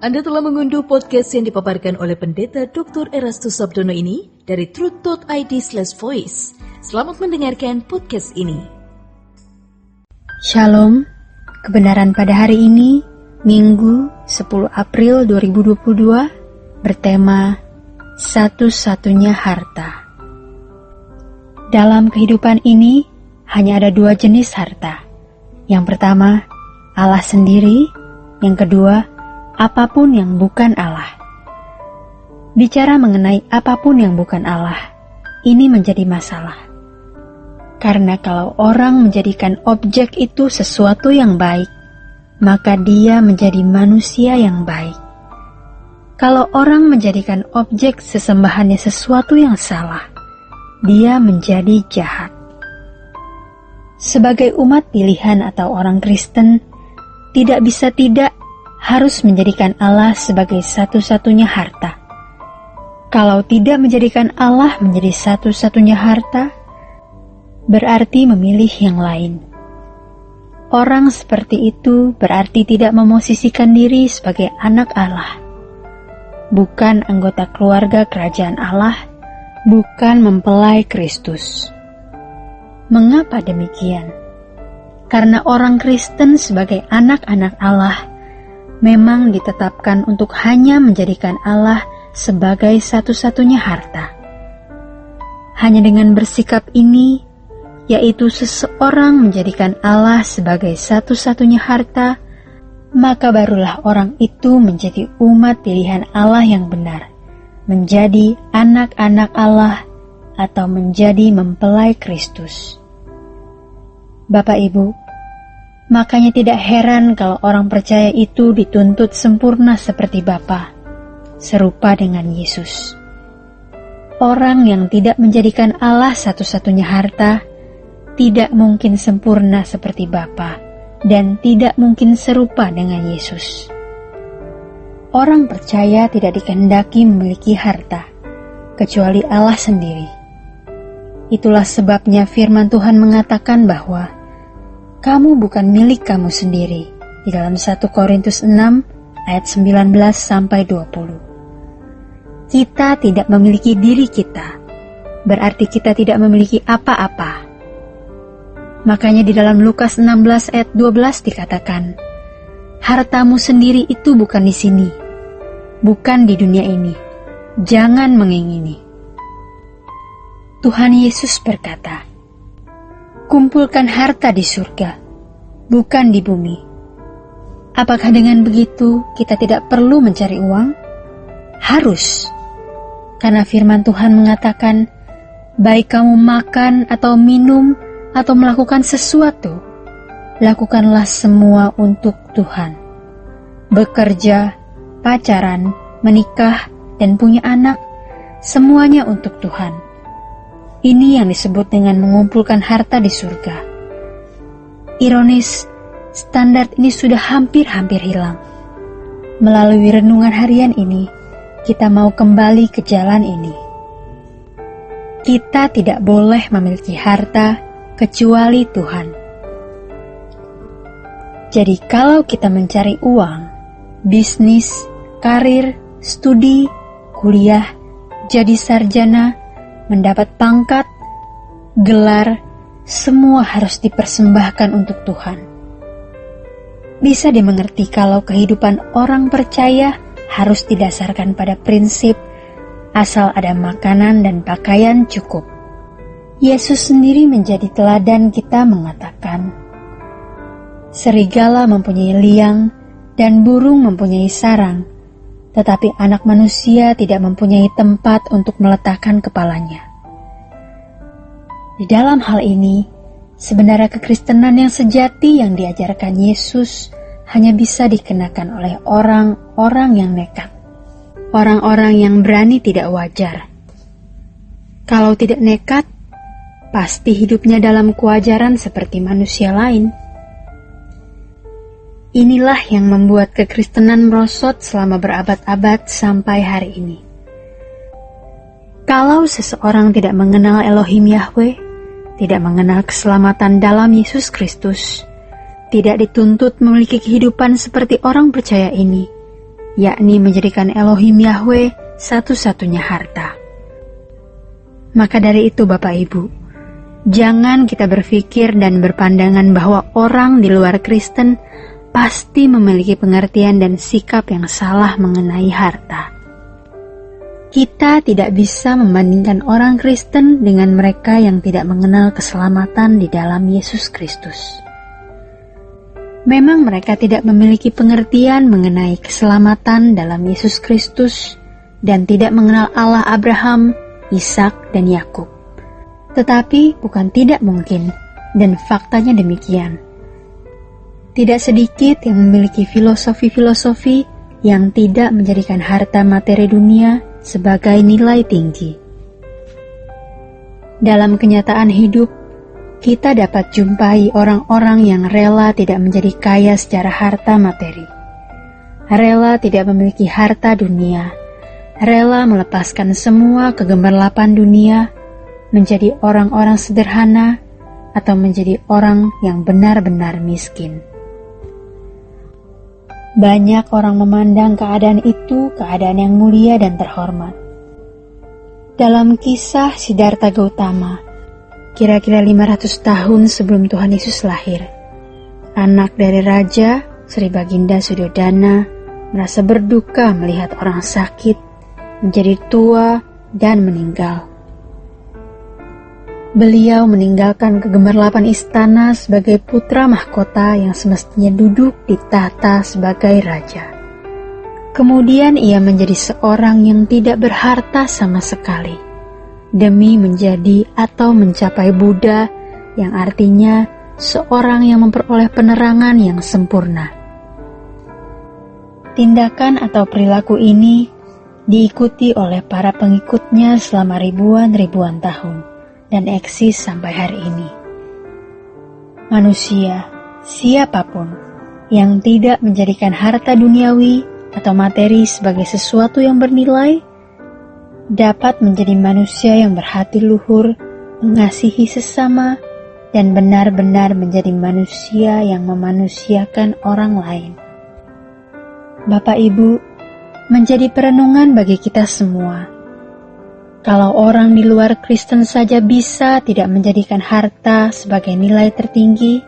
Anda telah mengunduh podcast yang dipaparkan oleh Pendeta Dr. Erastus Sabdono ini dari truth.id/voice. Selamat mendengarkan podcast ini. Shalom, kebenaran pada hari ini, Minggu 10 April 2022, bertema Satu-satunya Harta. Dalam kehidupan ini, hanya ada dua jenis harta. Yang pertama, Allah sendiri. Yang kedua, apapun yang bukan Allah. Bicara mengenai apapun yang bukan Allah, ini menjadi masalah. Karena kalau orang menjadikan objek itu sesuatu yang baik, maka dia menjadi manusia yang baik. Kalau orang menjadikan objek sesembahannya sesuatu yang salah, dia menjadi jahat. Sebagai umat pilihan atau orang Kristen, tidak bisa tidak harus menjadikan Allah sebagai satu-satunya harta. Kalau tidak menjadikan Allah menjadi satu-satunya harta, berarti memilih yang lain. Orang seperti itu berarti tidak memosisikan diri sebagai anak Allah, bukan anggota keluarga kerajaan Allah, bukan mempelai Kristus. Mengapa demikian? Karena orang Kristen sebagai anak-anak Allah memang ditetapkan untuk hanya menjadikan Allah sebagai satu-satunya harta. Hanya dengan bersikap ini, yaitu seseorang menjadikan Allah sebagai satu-satunya harta, maka barulah orang itu menjadi umat pilihan Allah yang benar, menjadi anak-anak Allah atau menjadi mempelai Kristus. Bapak Ibu, makanya tidak heran kalau orang percaya itu dituntut sempurna seperti Bapa, serupa dengan Yesus. Orang yang tidak menjadikan Allah satu-satunya harta, tidak mungkin sempurna seperti Bapa, dan tidak mungkin serupa dengan Yesus. Orang percaya tidak dikehendaki memiliki harta, kecuali Allah sendiri. Itulah sebabnya firman Tuhan mengatakan bahwa kamu bukan milik kamu sendiri, di dalam 1 Korintus 6 ayat 19-20. Kita tidak memiliki diri kita, berarti kita tidak memiliki apa-apa. Makanya di dalam Lukas 16 ayat 12 dikatakan, hartamu sendiri itu bukan di sini, bukan di dunia ini, jangan mengingini. Tuhan Yesus berkata, kumpulkan harta di surga, bukan di bumi. Apakah dengan begitu kita tidak perlu mencari uang? Harus. Karena firman Tuhan mengatakan, baik kamu makan atau minum atau melakukan sesuatu, lakukanlah semua untuk Tuhan. Bekerja, pacaran, menikah, dan punya anak, semuanya untuk Tuhan. Ini yang disebut dengan mengumpulkan harta di surga. Ironis, standar ini sudah hampir-hampir hilang. Melalui renungan harian ini, kita mau kembali ke jalan ini. Kita tidak boleh memiliki harta kecuali Tuhan. Jadi kalau kita mencari uang, bisnis, karir, studi, kuliah, jadi sarjana, mendapat pangkat, gelar, semua harus dipersembahkan untuk Tuhan. Bisa dimengerti kalau kehidupan orang percaya harus didasarkan pada prinsip asal ada makanan dan pakaian cukup. Yesus sendiri menjadi teladan kita mengatakan, serigala mempunyai liang dan burung mempunyai sarang, tetapi anak manusia tidak mempunyai tempat untuk meletakkan kepalanya. Di dalam hal ini, sebenarnya kekristenan yang sejati yang diajarkan Yesus hanya bisa dikenakan oleh orang-orang yang nekat, orang-orang yang berani tidak wajar. Kalau tidak nekat, pasti hidupnya dalam kewajaran seperti manusia lain. Inilah yang membuat kekristenan merosot selama berabad-abad sampai hari ini. Kalau seseorang tidak mengenal Elohim Yahweh, tidak mengenal keselamatan dalam Yesus Kristus, tidak dituntut memiliki kehidupan seperti orang percaya ini, yakni menjadikan Elohim Yahweh satu-satunya harta. Maka dari itu Bapak Ibu, jangan kita berpikir dan berpandangan bahwa orang di luar Kristen pasti memiliki pengertian dan sikap yang salah mengenai harta. Kita tidak bisa membandingkan orang Kristen dengan mereka yang tidak mengenal keselamatan di dalam Yesus Kristus. Memang mereka tidak memiliki pengertian mengenai keselamatan dalam Yesus Kristus dan tidak mengenal Allah Abraham, Ishak, dan Yakub. Tetapi bukan tidak mungkin, dan faktanya demikian. Tidak sedikit yang memiliki filosofi-filosofi yang tidak menjadikan harta materi dunia sebagai nilai tinggi. Dalam kenyataan hidup, kita dapat jumpai orang-orang yang rela tidak menjadi kaya secara harta materi. Rela tidak memiliki harta dunia, rela melepaskan semua kegemerlapan dunia, menjadi orang-orang sederhana, atau menjadi orang yang benar-benar miskin. Banyak orang memandang keadaan itu keadaan yang mulia dan terhormat. Dalam kisah Siddhartha Gautama, kira-kira 500 tahun sebelum Tuhan Yesus lahir, anak dari Raja Sri Baginda Suddhodana merasa berduka melihat orang sakit menjadi tua dan meninggal. Beliau meninggalkan kegemerlapan istana sebagai putra mahkota yang semestinya duduk di tahta sebagai raja. Kemudian ia menjadi seorang yang tidak berharta sama sekali, demi menjadi atau mencapai Buddha, yang artinya seorang yang memperoleh penerangan yang sempurna. Tindakan atau perilaku ini diikuti oleh para pengikutnya selama ribuan-ribuan tahun dan eksis sampai hari ini. Manusia, siapapun, yang tidak menjadikan harta duniawi atau materi sebagai sesuatu yang bernilai, dapat menjadi manusia yang berhati luhur, mengasihi sesama, dan benar-benar menjadi manusia yang memanusiakan orang lain. Bapak Ibu, menjadi perenungan bagi kita semua. Kalau orang di luar Kristen saja bisa tidak menjadikan harta sebagai nilai tertinggi,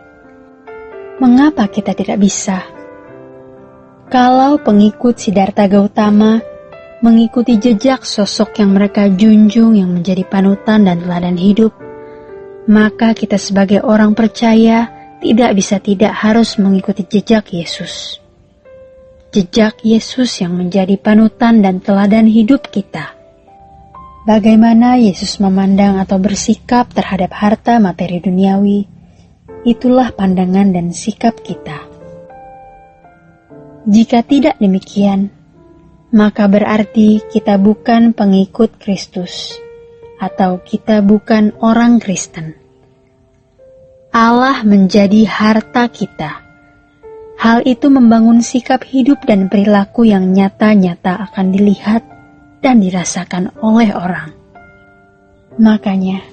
mengapa kita tidak bisa? Kalau pengikut Siddhartha Gautama mengikuti jejak sosok yang mereka junjung yang menjadi panutan dan teladan hidup, maka kita sebagai orang percaya tidak bisa tidak harus mengikuti jejak Yesus. Jejak Yesus yang menjadi panutan dan teladan hidup kita. Bagaimana Yesus memandang atau bersikap terhadap harta materi duniawi, itulah pandangan dan sikap kita. Jika tidak demikian, maka berarti kita bukan pengikut Kristus, atau kita bukan orang Kristen. Allah menjadi harta kita. Hal itu membangun sikap hidup dan perilaku yang nyata-nyata akan dilihat dan dirasakan oleh orang. Makanya,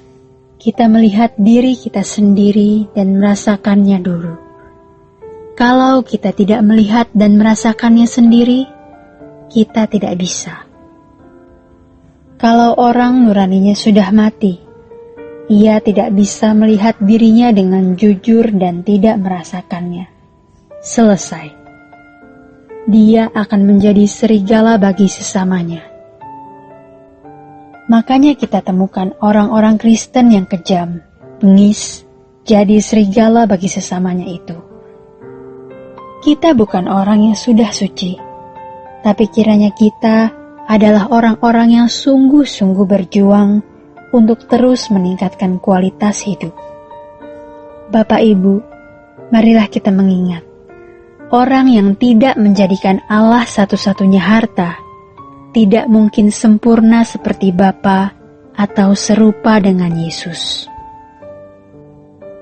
kita melihat diri kita sendiri dan merasakannya dulu. Kalau kita tidak melihat dan merasakannya sendiri, kita tidak bisa. Kalau orang nuraninya sudah mati, ia tidak bisa melihat dirinya dengan jujur dan tidak merasakannya. Selesai. Dia akan menjadi serigala bagi sesamanya. Makanya kita temukan orang-orang Kristen yang kejam, bengis, jadi serigala bagi sesamanya itu. Kita bukan orang yang sudah suci, tapi kiranya kita adalah orang-orang yang sungguh-sungguh berjuang untuk terus meningkatkan kualitas hidup. Bapak Ibu, marilah kita mengingat, orang yang tidak menjadikan Allah satu-satunya harta, tidak mungkin sempurna seperti Bapa atau serupa dengan Yesus.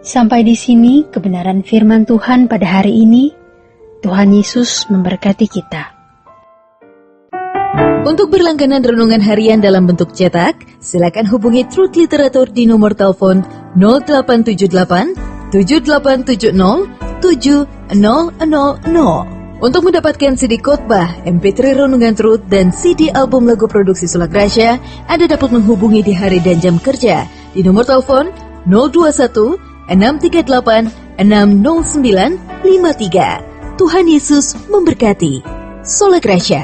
Sampai di sini kebenaran firman Tuhan pada hari ini. Tuhan Yesus memberkati kita. Untuk berlangganan renungan harian dalam bentuk cetak, silakan hubungi Truth Literatur di nomor telepon 0878 7870 7000. Untuk mendapatkan CD khotbah, MP3 Renungan Truth, dan CD album lagu produksi Sola Gracia, Anda dapat menghubungi di hari dan jam kerja di nomor telepon 021 638 60953. Tuhan Yesus memberkati. Sola Gracia.